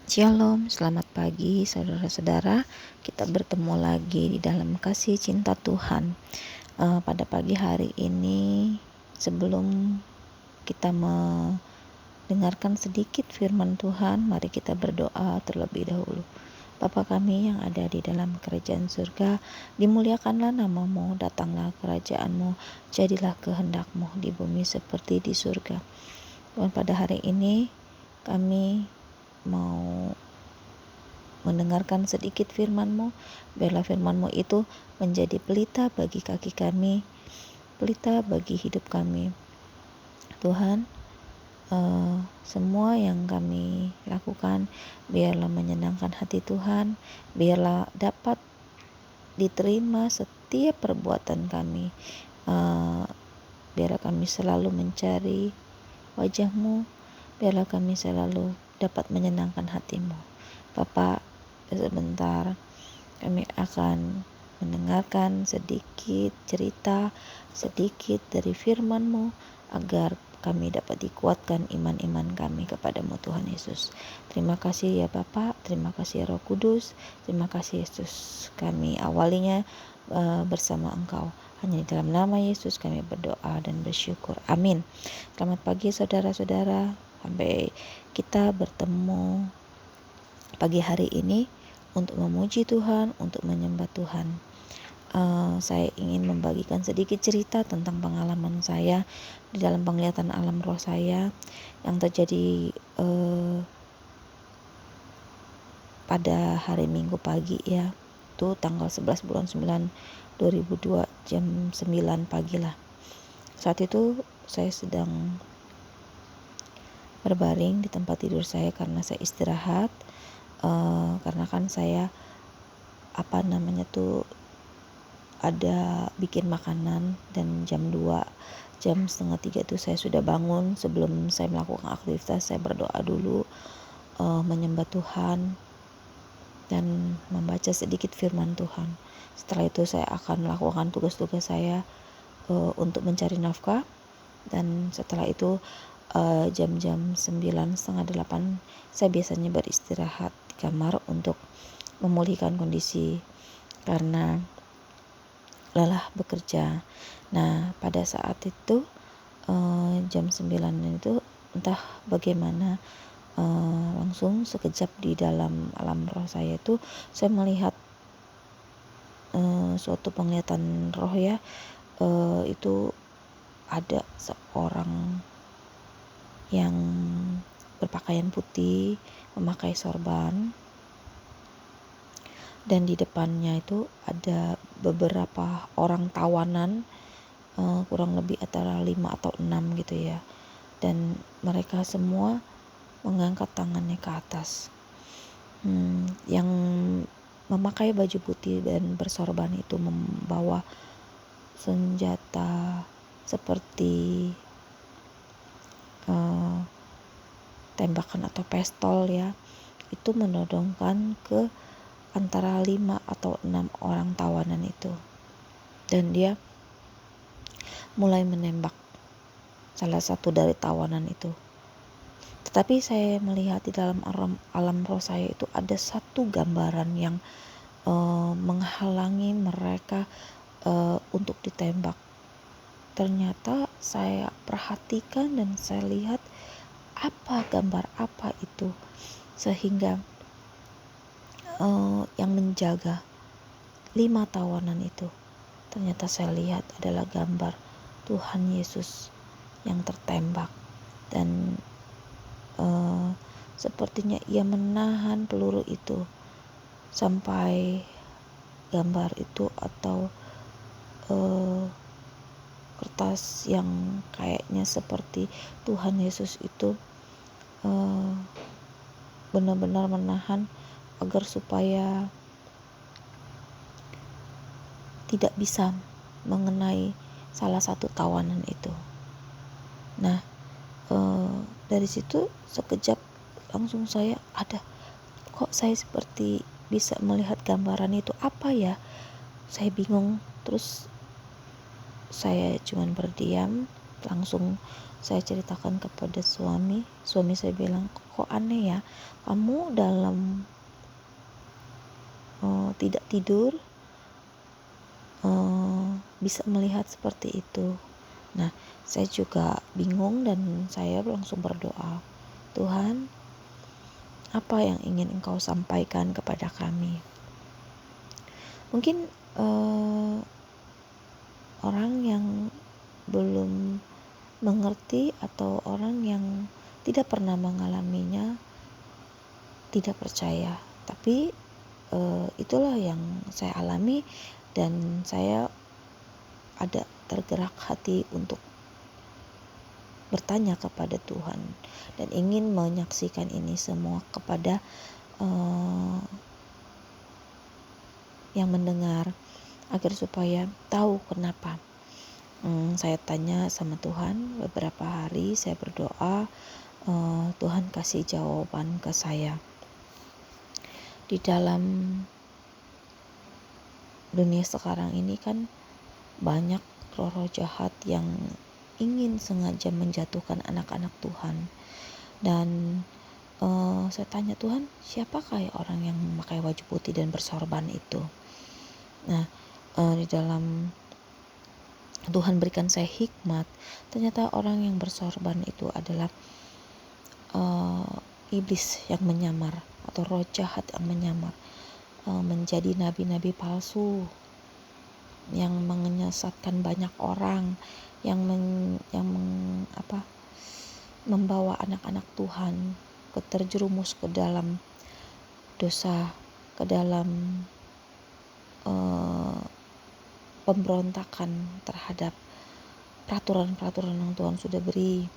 Shalom, selamat pagi saudara-saudara. Kita bertemu lagi di dalam kasih cinta Tuhan. Pada pagi hari ini, sebelum kita mendengarkan sedikit firman Tuhan, mari kita berdoa terlebih dahulu. Bapa kami yang ada di dalam kerajaan surga, dimuliakanlah nama-Mu, datanglah kerajaan-Mu, jadilah kehendak-Mu di bumi seperti di surga. Tuhan, pada hari ini kami mau mendengarkan sedikit firman-Mu. Biarlah firman-Mu itu menjadi pelita bagi kaki kami, pelita bagi hidup kami. Tuhan, semua yang kami lakukan biarlah menyenangkan hati Tuhan, biarlah dapat diterima setiap perbuatan kami. Biarlah kami selalu mencari wajah-Mu, biarlah kami selalu dapat menyenangkan hati-Mu. Bapak, sebentar kami akan mendengarkan sedikit cerita, sedikit dari firman-Mu, agar kami dapat dikuatkan iman-iman kami kepadamu Tuhan Yesus. Terima kasih ya Bapak, terima kasih ya Roh Kudus, terima kasih Yesus. Kami awalinya bersama Engkau. Hanya di dalam nama Yesus kami berdoa dan bersyukur. Amin. Selamat pagi saudara-saudara. Sampai kita bertemu pagi hari ini untuk memuji Tuhan, untuk menyembah Tuhan. Saya ingin membagikan sedikit cerita tentang pengalaman saya di dalam penglihatan alam roh saya yang terjadi pada hari Minggu pagi ya. Itu tanggal 11 bulan 9 2002 jam 9 pagi lah. Saat itu saya sedang berbaring di tempat tidur saya karena saya istirahat. Karena kan saya ada bikin makanan, dan jam 2 jam setengah 3 itu saya sudah bangun. Sebelum saya melakukan aktivitas, saya berdoa dulu, menyembah Tuhan dan membaca sedikit firman Tuhan. Setelah itu saya akan melakukan tugas-tugas saya untuk mencari nafkah. Dan setelah itu jam-jam 9, setengah 8 saya biasanya beristirahat di kamar untuk memulihkan kondisi karena lelah bekerja. Nah, pada saat itu jam 9 itu entah bagaimana langsung sekejap di dalam alam roh saya itu saya melihat suatu penglihatan roh ya. Itu ada seorang yang berpakaian putih, memakai sorban, dan di depannya itu ada beberapa orang tawanan, kurang lebih antara 5 atau 6 gitu ya. Dan mereka semua mengangkat tangannya ke atas. Yang memakai baju putih dan bersorban itu membawa senjata seperti tembakan atau pistol ya. Itu menodongkan ke antara 5 atau 6 orang tawanan itu. Dan dia mulai menembak salah satu dari tawanan itu. Tetapi saya melihat di dalam alam roh saya itu ada satu gambaran yang menghalangi mereka untuk ditembak. Ternyata saya perhatikan dan saya lihat gambar apa itu, sehingga yang menjaga 5 tawanan itu, ternyata saya lihat adalah gambar Tuhan Yesus yang tertembak. Dan sepertinya ia menahan peluru itu sampai gambar itu atau kertas yang kayaknya seperti Tuhan Yesus itu benar-benar menahan agar supaya tidak bisa mengenai salah satu tawanan itu. Nah, dari situ sekejap langsung saya kok saya seperti bisa melihat gambaran itu, apa ya? Saya bingung. Terus saya cuman berdiam Langsung saya ceritakan kepada suami saya bilang, kok aneh ya, kamu dalam tidak tidur bisa melihat seperti itu. Nah, saya juga bingung dan saya langsung berdoa, Tuhan, apa yang ingin Engkau sampaikan kepada kami? Mungkin orang yang belum mengerti atau orang yang tidak pernah mengalaminya tidak percaya, tapi itulah yang saya alami dan saya ada tergerak hati untuk bertanya kepada Tuhan dan ingin menyaksikan ini semua kepada yang mendengar agar supaya tahu kenapa. Saya tanya sama Tuhan beberapa hari, saya berdoa, Tuhan kasih jawaban ke saya. Di dalam dunia sekarang ini kan banyak roh-roh jahat yang ingin sengaja menjatuhkan anak-anak Tuhan. Dan saya tanya, Tuhan, siapakah ya orang yang memakai baju putih dan bersorban itu? Nah, di dalam Tuhan berikan saya hikmat, ternyata orang yang bersorban itu adalah iblis yang menyamar atau roh jahat yang menyamar, menjadi nabi-nabi palsu yang menyesatkan banyak orang, yang membawa anak-anak Tuhan terjerumus ke dalam dosa, ke dalam pemberontakan terhadap peraturan-peraturan yang Tuhan sudah beri,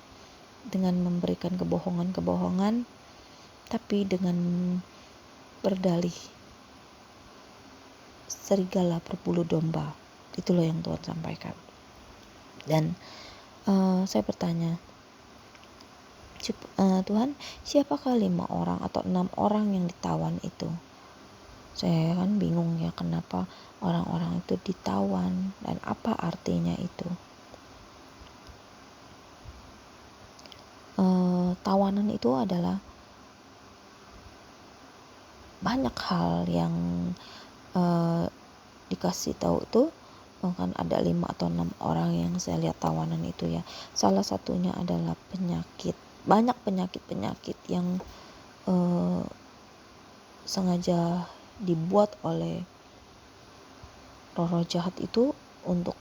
dengan memberikan kebohongan-kebohongan, tapi dengan berdalih serigala berbulu domba. Itulah yang Tuhan sampaikan. Dan saya bertanya, Tuhan, siapakah 5 orang atau 6 orang yang ditawan itu? Saya kan bingung ya, kenapa orang-orang itu ditawan dan apa artinya itu. Tawanan itu adalah banyak hal yang dikasih tahu tuh, kan ada 5 atau 6 orang yang saya lihat tawanan itu ya. Salah satunya adalah penyakit. Banyak penyakit-penyakit yang sengaja dibuat oleh roh-roh jahat itu untuk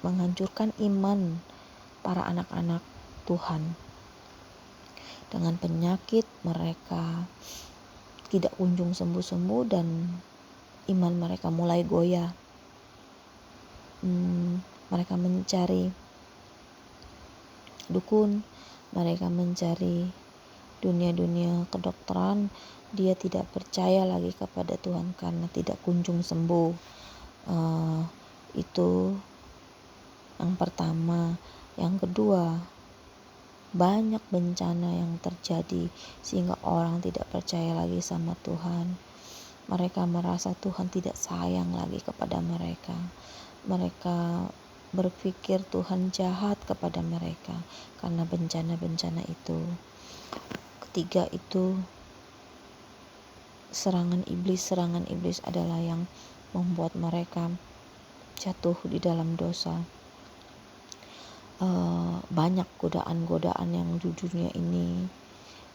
menghancurkan iman para anak-anak Tuhan. Dengan penyakit mereka tidak kunjung sembuh-sembuh dan iman mereka mulai goyah. Mereka mencari dukun, mereka mencari dunia-dunia kedokteran. Dia tidak percaya lagi kepada Tuhan karena tidak kunjung sembuh. Itu yang pertama. Yang kedua, banyak bencana yang terjadi sehingga orang tidak percaya lagi sama Tuhan. Mereka merasa Tuhan tidak sayang lagi kepada mereka. Mereka berpikir Tuhan jahat kepada mereka karena bencana-bencana itu. Ketiga itu serangan iblis adalah yang membuat mereka jatuh di dalam dosa. Banyak godaan-godaan yang di dunia ini,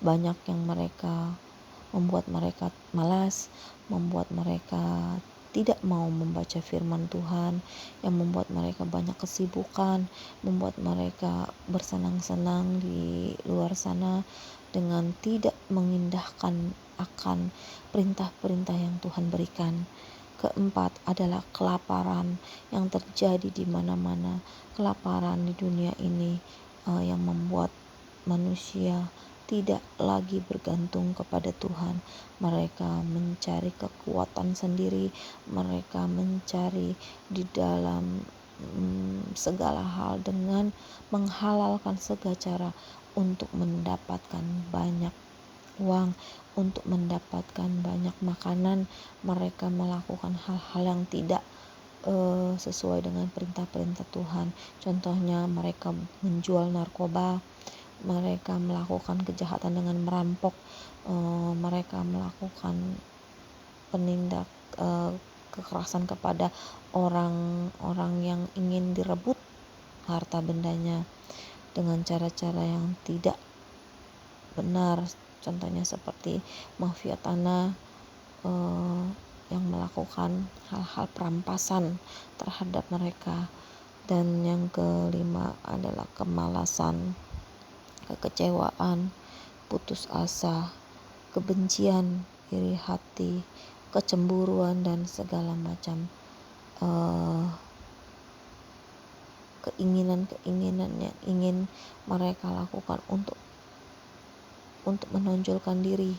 banyak yang mereka membuat mereka malas, membuat mereka tidak mau membaca firman Tuhan, yang membuat mereka banyak kesibukan, membuat mereka bersenang-senang di luar sana dengan tidak mengindahkan akan perintah-perintah yang Tuhan berikan. Keempat adalah kelaparan yang terjadi di mana-mana. Kelaparan di dunia ini yang membuat manusia tidak lagi bergantung kepada Tuhan. Mereka mencari kekuatan sendiri, mereka mencari di dalam segala hal dengan menghalalkan segala cara untuk mendapatkan banyak uang, untuk mendapatkan banyak makanan. Mereka melakukan hal-hal yang tidak sesuai dengan perintah-perintah Tuhan. Contohnya mereka menjual narkoba, mereka melakukan kejahatan dengan merampok, mereka melakukan penindak kekerasan kepada orang-orang yang ingin direbut harta bendanya dengan cara-cara yang tidak benar. Contohnya seperti mafia tanah yang melakukan hal-hal perampasan terhadap mereka. Dan yang kelima adalah kemalasan, kekecewaan, putus asa, kebencian, iri hati, kecemburuan, dan segala macam keinginan-keinginan yang ingin mereka lakukan untuk menonjolkan diri,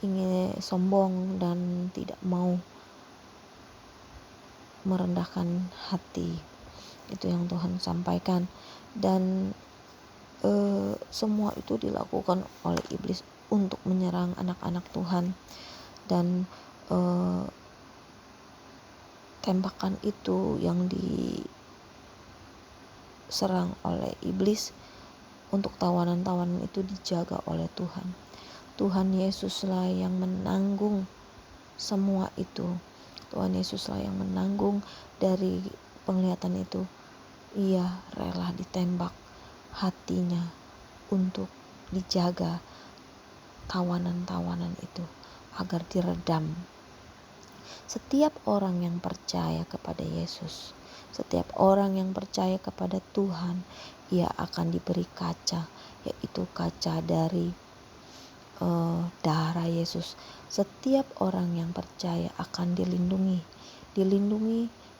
ingin sombong dan tidak mau merendahkan hati. Itu yang Tuhan sampaikan. Dan semua itu dilakukan oleh iblis untuk menyerang anak-anak Tuhan. Dan tembakan itu yang diserang oleh iblis untuk tawanan-tawanan itu dijaga oleh Tuhan. Tuhan Yesuslah yang menanggung semua itu. Tuhan Yesuslah yang menanggung dari penglihatan itu. Ia rela ditembak hatinya untuk dijaga tawanan-tawanan itu agar diredam. Setiap orang yang percaya kepada Yesus, setiap orang yang percaya kepada Tuhan, ia akan diberi kaca, yaitu kaca dari darah Yesus. Setiap orang yang percaya akan dilindungi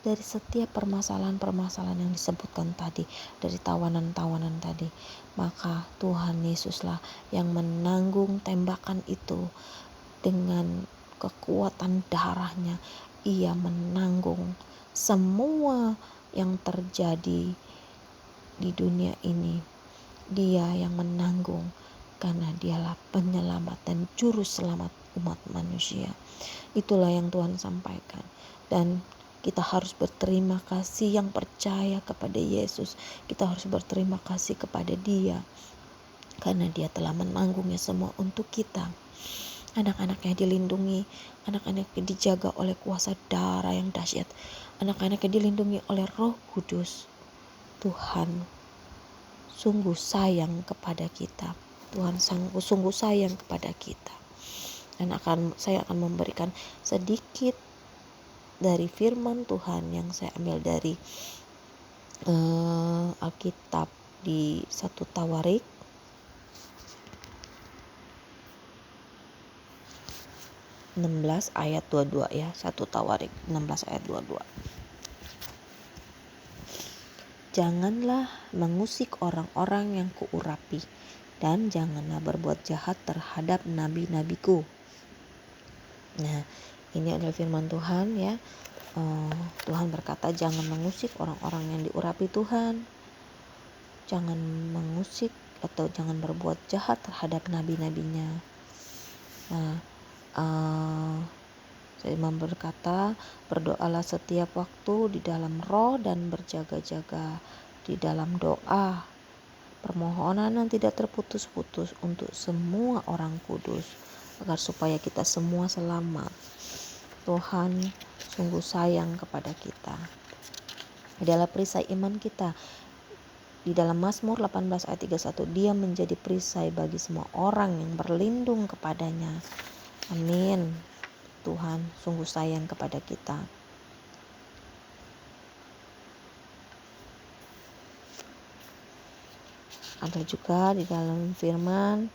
dari setiap permasalahan-permasalahan yang disebutkan tadi, dari tawanan-tawanan tadi. Maka Tuhan Yesuslah yang menanggung tembakan itu dengan kekuatan darahnya. Ia menanggung semua yang terjadi di dunia ini. Dia yang menanggung karena dialah penyelamat dan juru selamat umat manusia. Itulah yang Tuhan sampaikan. Dan kita harus berterima kasih yang percaya kepada Yesus. Kita harus berterima kasih kepada Dia karena Dia telah menanggungnya semua untuk kita. Anak-anaknya dilindungi, anak-anaknya dijaga oleh kuasa darah yang dahsyat, anak-anaknya dilindungi oleh Roh Kudus. Tuhan sungguh sayang kepada kita. Tuhan sungguh sayang kepada kita. Dan saya akan memberikan sedikit dari firman Tuhan yang saya ambil dari Alkitab di 1 Tawarik ayat 22 ya. 1 Tawarik 16 ayat 22. Janganlah mengusik orang-orang yang kuurapi, dan janganlah berbuat jahat terhadap nabi-nabiku. Nah, ini adalah firman Tuhan ya. Tuhan berkata jangan mengusik orang-orang yang diurapi Tuhan. Jangan mengusik atau jangan berbuat jahat terhadap nabi-nabinya. Nah, saya berkata, berdoalah setiap waktu di dalam roh dan berjaga-jaga di dalam doa. Permohonan yang tidak terputus-putus untuk semua orang kudus, agar supaya kita semua selamat. Tuhan sungguh sayang kepada kita. Adalah perisai iman kita. Di dalam Mazmur 18 ayat 31, Dia menjadi perisai bagi semua orang yang berlindung kepadanya. Amin. Tuhan sungguh sayang kepada kita. Ada juga di dalam firman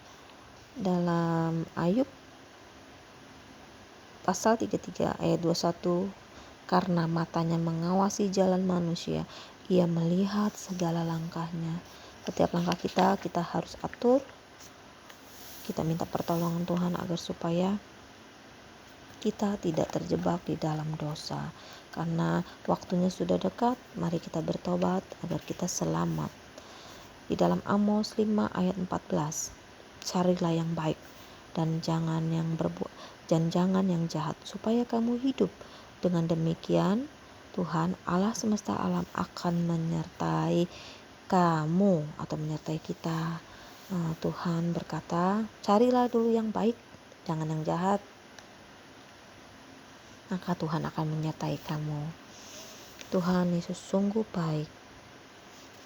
dalam Ayub pasal 33 ayat 21, karena matanya mengawasi jalan manusia, Ia melihat segala langkahnya. Setiap langkah kita harus atur. Kita minta pertolongan Tuhan agar supaya kita tidak terjebak di dalam dosa. Karena waktunya sudah dekat, mari kita bertobat agar kita selamat. Di dalam Amos 5 ayat 14, carilah yang baik dan jangan yang jahat, supaya kamu hidup. Dengan demikian Tuhan Allah semesta alam akan menyertai kamu atau menyertai kita. Tuhan berkata, carilah dulu yang baik, jangan yang jahat, maka Tuhan akan menyertai kamu. Tuhan Yesus sungguh baik.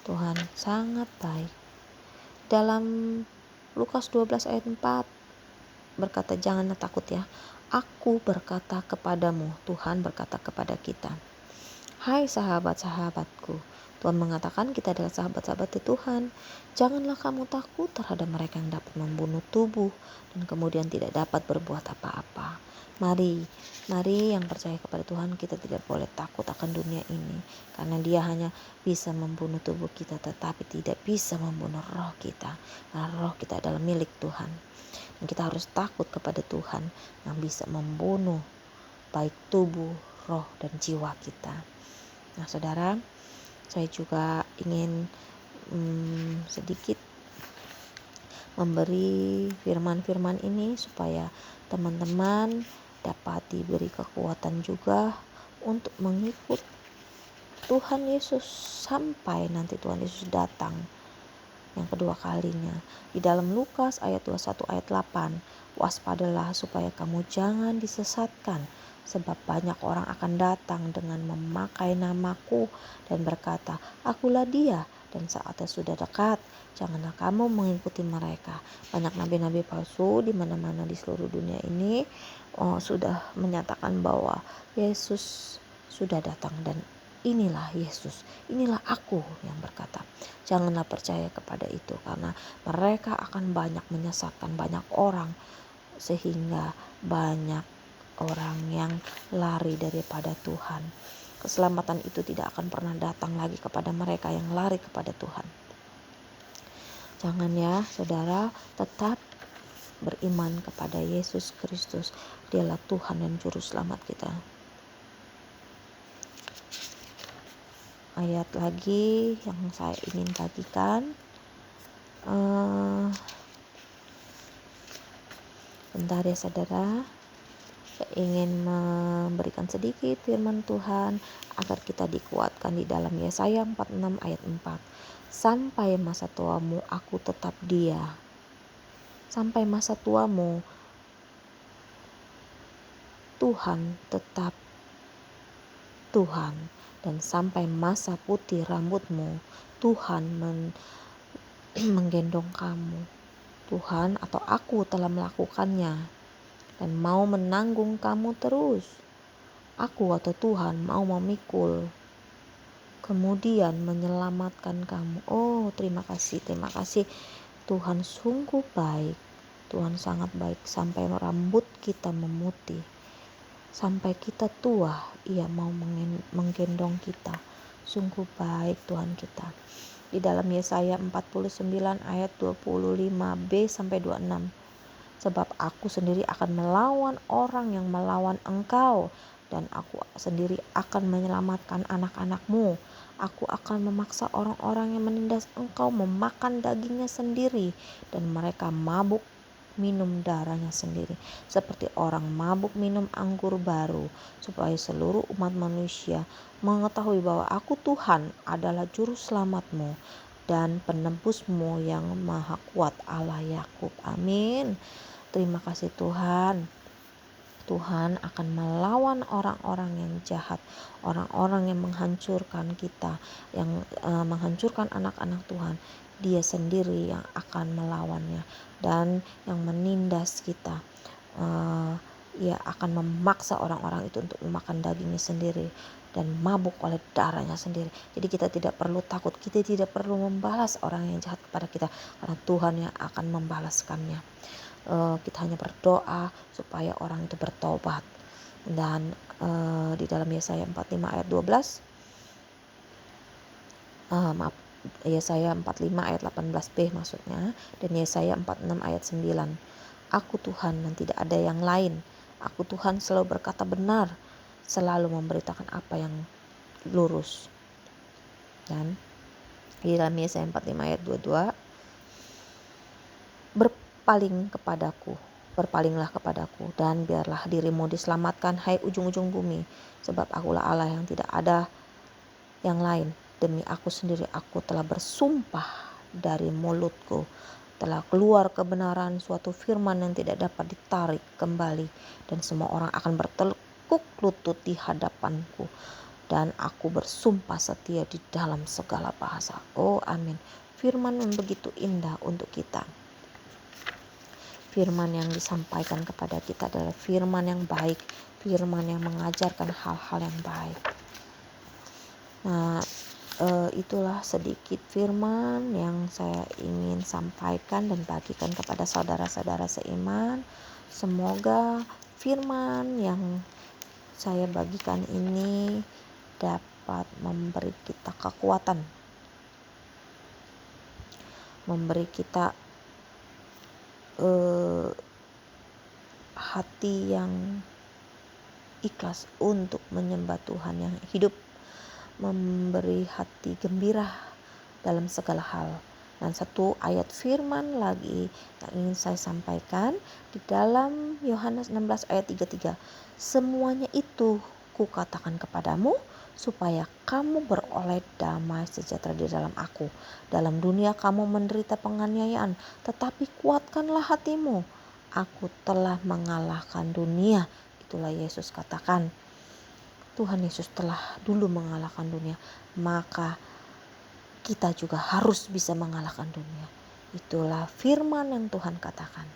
Tuhan sangat baik. Dalam Lukas 12 ayat 4 berkata, janganlah takut ya. Aku berkata kepadamu, Tuhan berkata kepada kita. Hai sahabat-sahabatku, Tuhan mengatakan kita adalah sahabat-sahabat Tuhan. Janganlah kamu takut terhadap mereka yang dapat membunuh tubuh dan kemudian tidak dapat berbuat apa-apa. Mari yang percaya kepada Tuhan, kita tidak boleh takut akan dunia ini. Karena dia hanya bisa membunuh tubuh kita, tetapi tidak bisa membunuh roh kita. Karena roh kita adalah milik Tuhan. Dan kita harus takut kepada Tuhan yang bisa membunuh baik tubuh, roh, dan jiwa kita. Nah saudara, saya juga ingin sedikit memberi firman-firman ini supaya teman-teman dapat diberi kekuatan juga untuk mengikut Tuhan Yesus sampai nanti Tuhan Yesus datang yang kedua kalinya. Di dalam Lukas ayat 21 ayat 8, waspadalah supaya kamu jangan disesatkan, sebab banyak orang akan datang dengan memakai namaku dan berkata, akulah dia, dan saatnya sudah dekat. Janganlah kamu mengikuti mereka. Banyak nabi-nabi palsu di mana-mana di seluruh dunia ini sudah menyatakan bahwa Yesus sudah datang, dan inilah Yesus, inilah aku yang berkata. Janganlah percaya kepada itu, karena mereka akan banyak menyesatkan banyak orang, sehingga banyak orang yang lari daripada Tuhan. Keselamatan itu tidak akan pernah datang lagi kepada mereka yang lari kepada Tuhan. Jangan ya saudara, tetap beriman kepada Yesus Kristus. Dialah Tuhan dan Juru Selamat kita. Ayat lagi yang saya ingin bagikan. Bentar ya saudara. Saya ingin memberikan sedikit firman Tuhan agar kita dikuatkan di dalam Yesaya 46 ayat 4. Sampai masa tuamu aku tetap dia. Sampai masa tuamu Tuhan tetap Tuhan. Dan sampai masa putih rambutmu Tuhan menggendong kamu. Tuhan atau aku telah melakukannya dan mau menanggung kamu terus. Aku atau Tuhan mau memikul, kemudian menyelamatkan kamu. Oh, terima kasih Tuhan sungguh baik. Tuhan sangat baik. Sampai rambut kita memutih, sampai kita tua, Ia mau menggendong kita. Sungguh baik Tuhan kita. Di dalam Yesaya 49 ayat 25b sampai 26. Sebab aku sendiri akan melawan orang yang melawan engkau, dan aku sendiri akan menyelamatkan anak-anakmu. Aku akan memaksa orang-orang yang menindas engkau memakan dagingnya sendiri, dan mereka mabuk minum darahnya sendiri, seperti orang mabuk minum anggur baru, supaya seluruh umat manusia mengetahui bahwa aku Tuhan adalah juru selamatmu dan penebusmu yang maha kuat, Allah Yakub. Amin. Terima kasih Tuhan. Tuhan akan melawan orang-orang yang jahat, orang-orang yang menghancurkan kita, yang menghancurkan anak-anak Tuhan. Dia sendiri yang akan melawannya, dan yang menindas kita. Ia akan memaksa orang-orang itu untuk memakan dagingnya sendiri dan mabuk oleh darahnya sendiri. Jadi kita tidak perlu takut, kita tidak perlu membalas orang yang jahat kepada kita, karena Tuhan yang akan membalaskannya. Kita hanya berdoa supaya orang itu bertobat. Dan di dalam Yesaya 45 ayat 12, Yesaya 45 ayat 18b maksudnya, dan Yesaya 46 ayat 9. Aku Tuhan dan tidak ada yang lain. Aku Tuhan selalu berkata benar, selalu memberitakan apa yang lurus. Dan di dalam Yesaya 45 ayat 22, berpaling kepadaku Berpalinglah kepadaku dan biarlah dirimu diselamatkan, hai ujung-ujung bumi. Sebab akulah Allah yang tidak ada yang lain. Demi aku sendiri aku telah bersumpah, dari mulutku telah keluar kebenaran, suatu firman yang tidak dapat ditarik kembali. Dan semua orang akan bertekuk lutut di hadapanku. Dan aku bersumpah setia di dalam segala bahasa. Oh amin. Firman yang begitu indah untuk kita. Firman yang disampaikan kepada kita adalah firman yang baik. Firman yang mengajarkan hal-hal yang baik. Nah, itulah sedikit firman yang saya ingin sampaikan dan bagikan kepada saudara-saudara seiman. Semoga firman yang saya bagikan ini dapat memberi kita kekuatan, memberi kita hati yang ikhlas untuk menyembah Tuhan yang hidup, memberi hati gembira dalam segala hal. Dan satu ayat firman lagi yang ingin saya sampaikan di dalam Yohanes 16 ayat 33. Semuanya itu kukatakan kepadamu supaya kamu beroleh damai sejahtera di dalam aku. Dalam dunia kamu menderita penganiayaan, tetapi kuatkanlah hatimu. Aku telah mengalahkan dunia. Itulah Yesus katakan. Tuhan Yesus telah dulu mengalahkan dunia, maka kita juga harus bisa mengalahkan dunia. Itulah firman yang Tuhan katakan.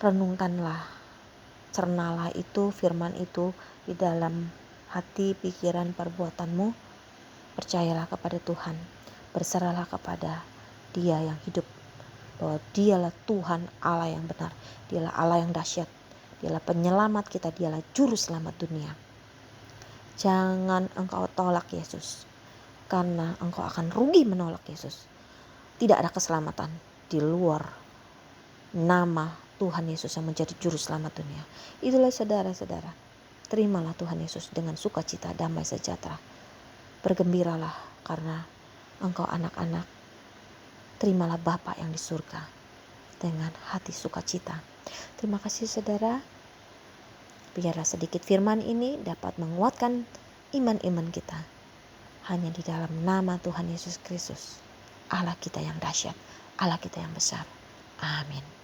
Renungkanlah, cernalah itu firman itu di dalam hati, pikiran, perbuatanmu. Percayalah kepada Tuhan, berserahlah kepada Dia yang hidup, bahwa Dialah Tuhan Allah yang benar, Dialah Allah yang dahsyat, Dialah penyelamat kita, Dialah juru selamat dunia. Jangan engkau tolak Yesus, karena engkau akan rugi menolak Yesus. Tidak ada keselamatan di luar nama Tuhan Yesus yang menjadi juru selamat dunia. Itulah saudara-saudara, terimalah Tuhan Yesus dengan sukacita, damai sejahtera. Bergembiralah karena engkau anak-anak. Terimalah Bapa yang di surga dengan hati sukacita. Terima kasih saudara. Biarlah sedikit firman ini dapat menguatkan iman-iman kita. Hanya di dalam nama Tuhan Yesus Kristus, Allah kita yang dahsyat, Allah kita yang besar. Amin.